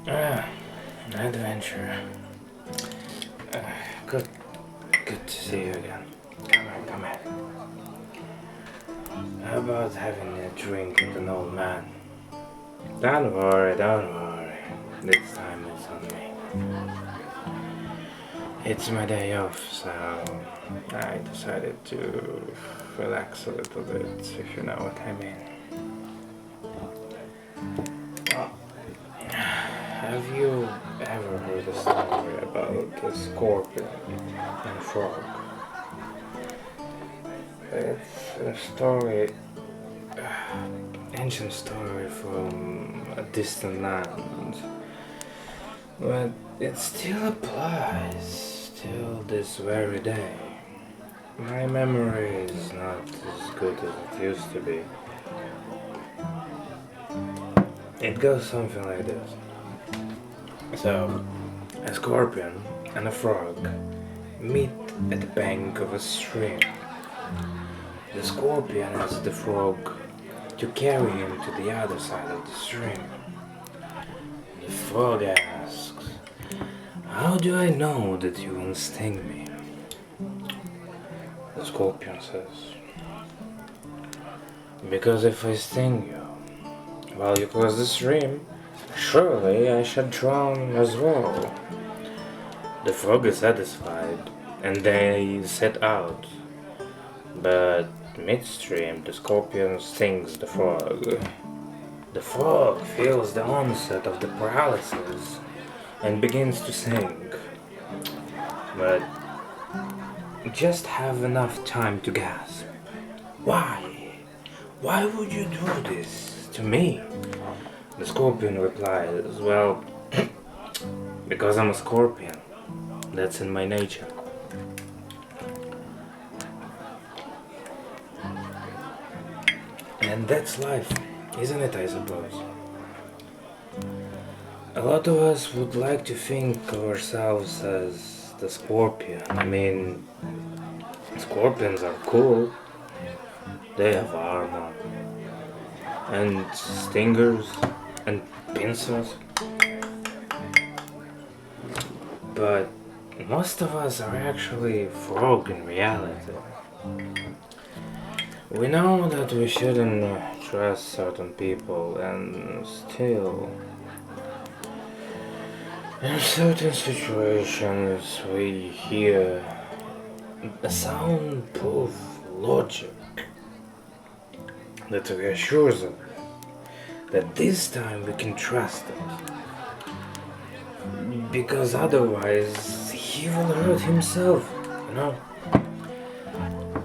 Ah, adventure. Uh, good, good to see you again. Come on, come in. How about having a drink with an old man? Don't worry, don't worry. This time it's on me. It's my day off, so I decided to relax a little bit, if you know what I mean. Have you ever heard a story about a scorpion and a frog? It's a story, ancient story from a distant land, but it still applies till this very day. My memory is not as good as it used to be. It goes something like this. So, a scorpion and a frog meet at the bank of a stream. The scorpion asks the frog to carry him to the other side of the stream. The frog asks, "How do I know that you won't sting me?" The scorpion says, "Because if I sting you while you cross the stream, surely I shall drown as well." The frog is satisfied, and they set out. But midstream, the scorpion stings the frog. The frog feels the onset of the paralysis and begins to sink, but just have enough time to gasp. "Why? Why would you do this to me?" The scorpion replies, "Well, because I'm a scorpion. That's in my nature." And that's life, isn't it, I suppose? A lot of us would like to think of ourselves as the scorpion. I mean, scorpions are cool. They have armor, and stingers, and pincers. But most of us are actually frog in reality. We know that we shouldn't trust certain people, and still, in certain situations, we hear a soundproof logic that reassures us that this time we can trust it, because otherwise he will hurt himself, you know?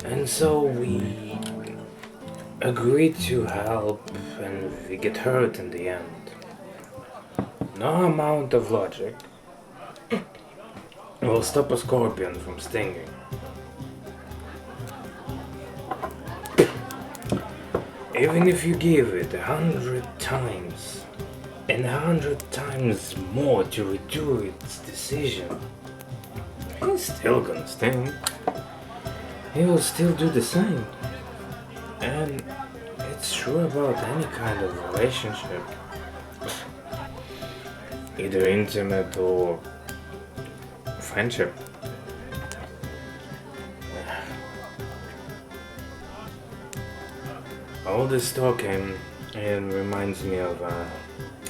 And so we agree to help, and we get hurt in the end. No amount of logic will stop a scorpion from stinging. Even if you give it 100 times and 100 times more to redo its decision, he's still gonna sting. He will still do the same. And it's true about any kind of relationship, either intimate or friendship. All this talking, it reminds me of a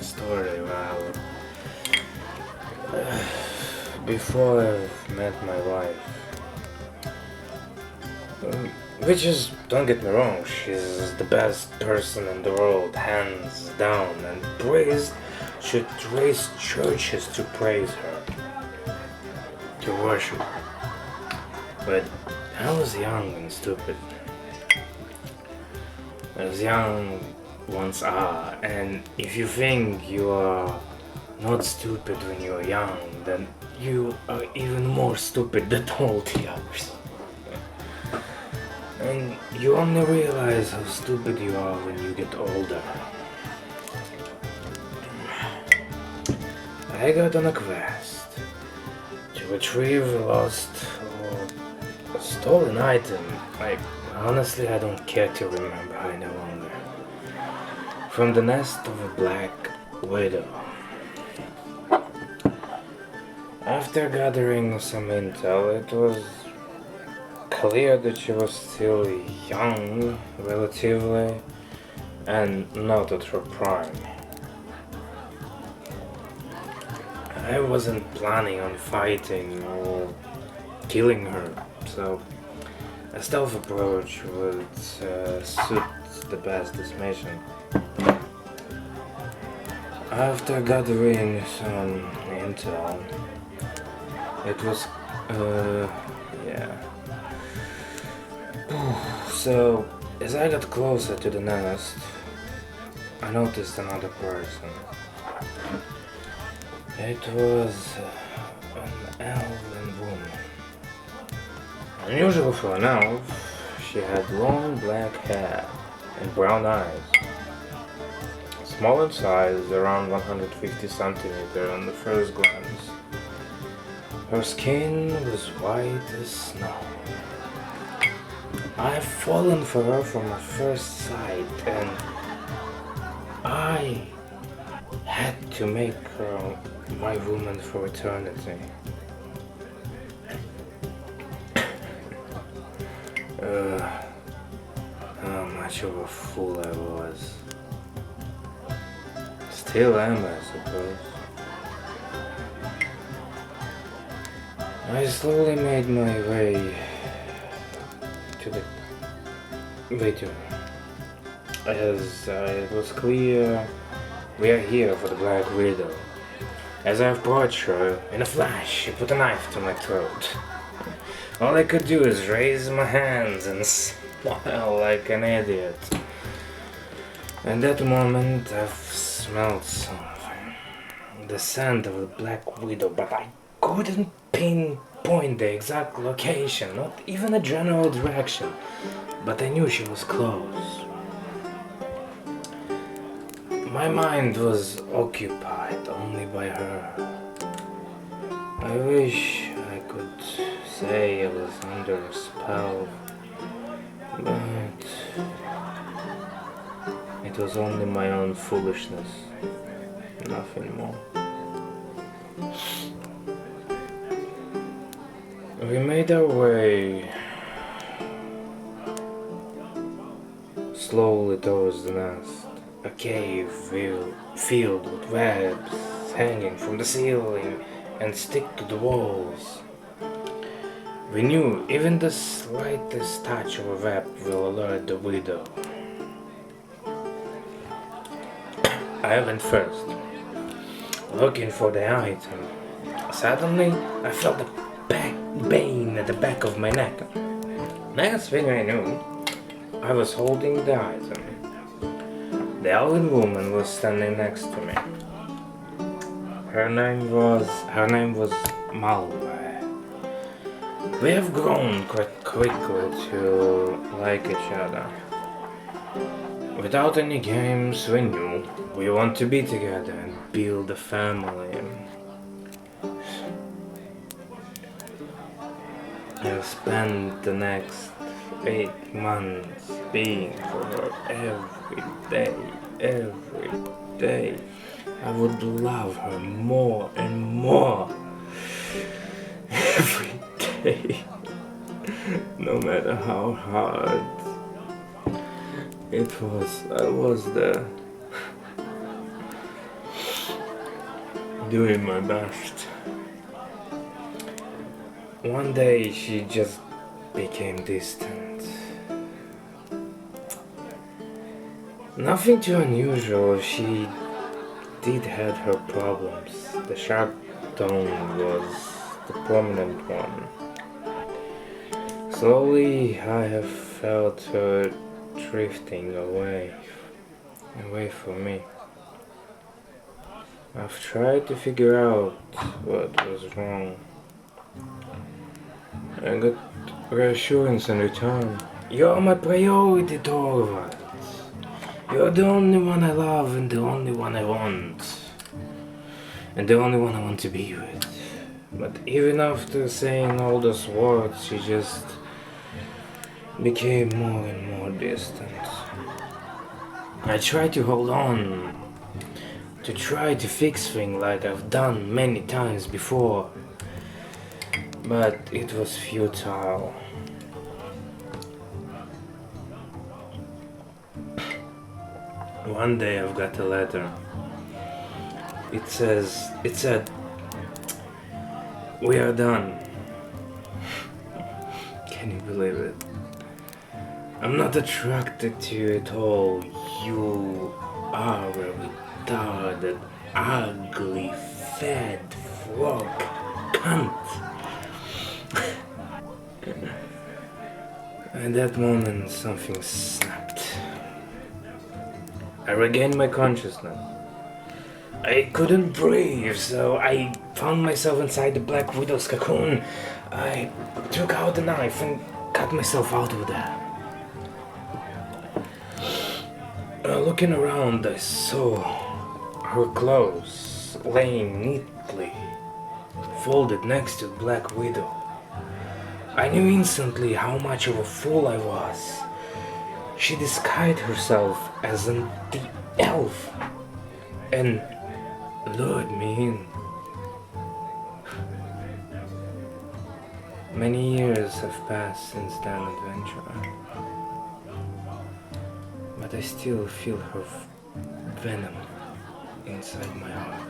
story. Well, before I met my wife, which is, don't get me wrong, she's the best person in the world, hands down, and praised should raise churches to praise her, to worship her. But I was young and stupid, as young ones are, and if you think you are not stupid when you're young, then you are even more stupid than all the others. And you only realize how stupid you are when you get older. I got on a quest to retrieve a lost or a stolen item. Honestly, I don't care to remember any longer. From the nest of a black widow. After gathering some intel, it was clear that she was still young, relatively, and not at her prime. I wasn't planning on fighting or killing her, so a stealth approach would suit the best this mission. After gathering some intel, it was, yeah. So, as I got closer to the nest, I noticed another person. It was an elven woman. Unusual for an elf, she had long black hair and brown eyes. Small in size, around 150 centimeters on the first glance. Her skin was white as snow. I've fallen for her from my first sight, and I had to make her my woman for eternity. How much of a fool I was. Still am, I suppose. I slowly made my way to her. As it was clear, we are here for the Black Widow. As I approached her, in a flash, she put a knife to my throat. All I could do is raise my hands and smile like an idiot. At that moment, I smelled something. The scent of the Black Widow, but I couldn't pinpoint the exact location, not even a general direction. But I knew she was close. My mind was occupied only by her. I wish I could say I was under a spell, but it was only my own foolishness, nothing more. We made our way slowly towards the nest, a cave filled with webs hanging from the ceiling and stick to the walls. We knew even the slightest touch of a web will alert the widow. I went first, looking for the item. Suddenly, I felt a pain at the back of my neck. Next thing I knew, I was holding the item. The elven woman was standing next to me. Her name was Myriwell. We have grown quite quickly to like each other. Without any games, we knew we want to be together and build a family. I've spent the next 8 months being for her every day. I would love her more and more every day, no matter how hard it was. I was there doing my best. One day she just became distant. Nothing too unusual, she did have her problems. The sharp tone was the prominent one. Slowly I have felt her drifting away from me. I've tried to figure out what was wrong. I got reassurance in return. You're my priority, Torvald. You're the only one I love and the only one I want. And the only one I want to be with. But even after saying all those words, she just became more and more distant. I tried to hold on, to try to fix things like I've done many times before. but it was futile. One day I've got a letter. It said, "We are done." Can you believe it? I'm not attracted to you at all. You are a retarded, ugly, fat frog cunt. At that moment, something snapped. I regained my consciousness. I couldn't breathe, so I found myself inside the Black Widow's cocoon. I took out a knife and cut myself out of there. Looking around, I saw her clothes laying neatly folded next to Black Widow. I knew instantly how much of a fool I was. She disguised herself as the elf and lured me in. Many years have passed since that adventure, but I still feel her venom inside my heart.